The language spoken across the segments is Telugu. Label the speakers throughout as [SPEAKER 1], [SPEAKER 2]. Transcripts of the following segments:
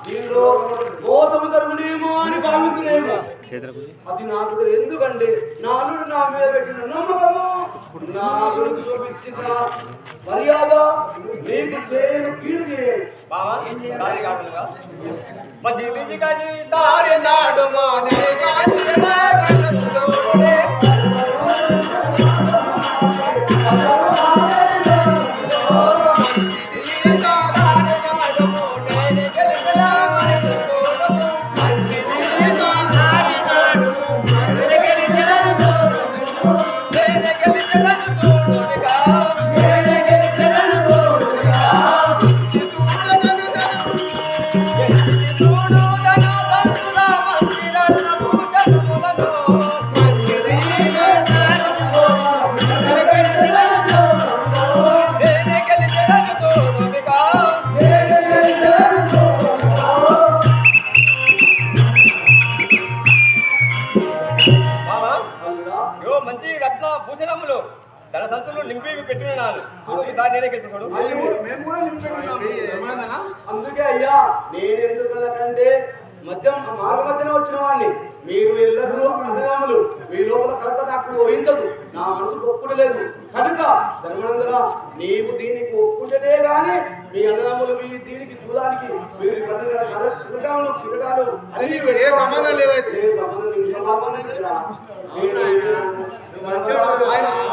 [SPEAKER 1] దీనిలో మోసము జరుగునేమో అని భావించునేమో. అది నాకు ఎందుకంటే నా అల్లుడు నా మీద పెట్టిన నమ్మకము, నా అల్లుడు చూపించిన మర్యాద మీకు చేయను కీడు చేయను.
[SPEAKER 2] మంచి రత్న భూషణములు ధన సంతులు నింపి పెట్టినాను. ఈసారి నేనే చూడు.
[SPEAKER 1] అందుకే అయ్యా నేను ఎందుకు కంటే మార్గ మధ్యన వచ్చిన వాడిని. మీరు ఎల్లరూ అన్నదమ్ములు, మీ లోపల కలత నాకు ఊహించదు, నా మనసుకు ఒప్పుకోలేదు కనుక ధర్మనందన నీవు దీనికి ఒప్పుకుంటేనే గాని మీ అన్నదమ్ములు మీ దీనికి చూడడానికి మీరు కిరటాలు అది నీకు ఏ సంబంధం లేదైతే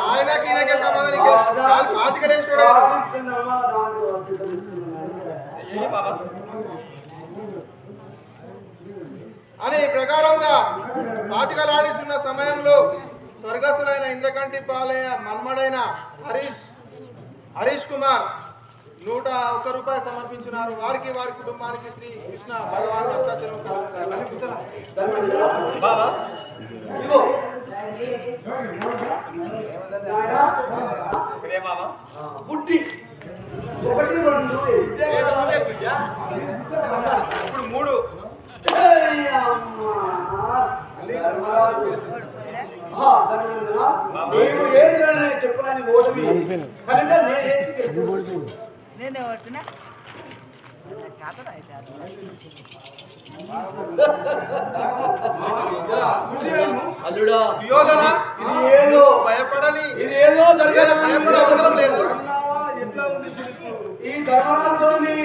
[SPEAKER 1] ఆయనకి ఈయనకే సంబంధం అని ప్రకారంగా పాచికలాడిస్తున్న సమయంలో స్వర్గస్థులైన ఇంద్రకంటి పాలయ మన్మడైన హరీష్ కుమార్ 101 రూపాయలు సమర్పించున్నారు. వారికి వారి కుటుంబానికి శ్రీ కృష్ణ భగవాన్ పుట్టి 1 2 ఇప్పుడు 3 నేను ఏది చెప్పడానికి ఓటమి కనుక
[SPEAKER 3] నేనే ఓటున్నా
[SPEAKER 1] అల్లుడా సుయోధన ఇది ఏదో భయపడని, ఇది ఏదో జరిగేది భయపడే అవసరం లేదు. ఈ ధర్మరాజుని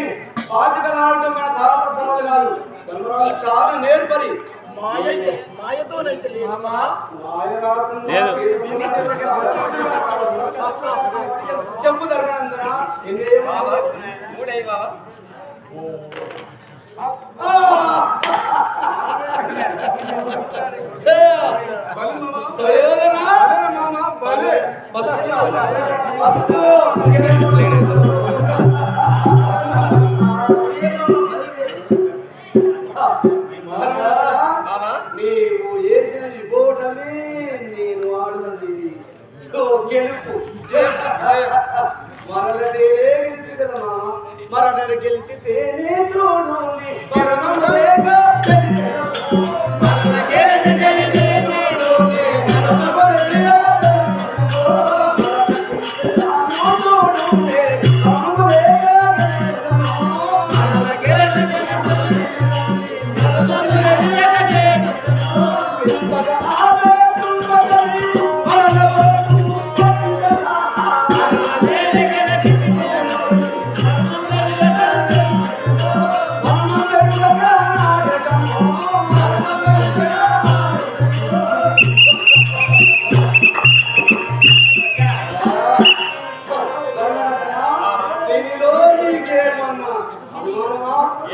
[SPEAKER 1] పాచికలాడటం మన తారతత్వాలు కాదు, ధర్మరాజు చాలా నేర్పరి. మాయతోనైతే చెప్పు ధర్మరాజు నీవు వేసిన ఓటమి నేను ఆడుతుంది గెలుపు మరల నేనే గెలిచి కదా మరణ గెలిచితేనే చూడు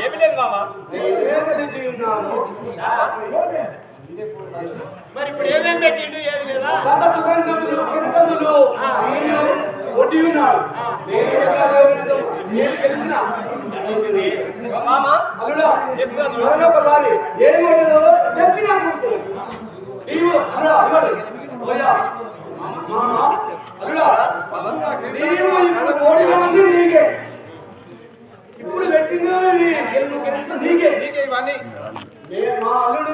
[SPEAKER 2] ఏమి లేదు మామ. మరి ఇప్పుడు ఏమేమి పెట్టిండు ఏది లేదా
[SPEAKER 1] ఒకసారి ఏమి చెప్పినా ఇప్పుడు పెట్టిన నీకే ఇవన్నీ మా అల్లుడు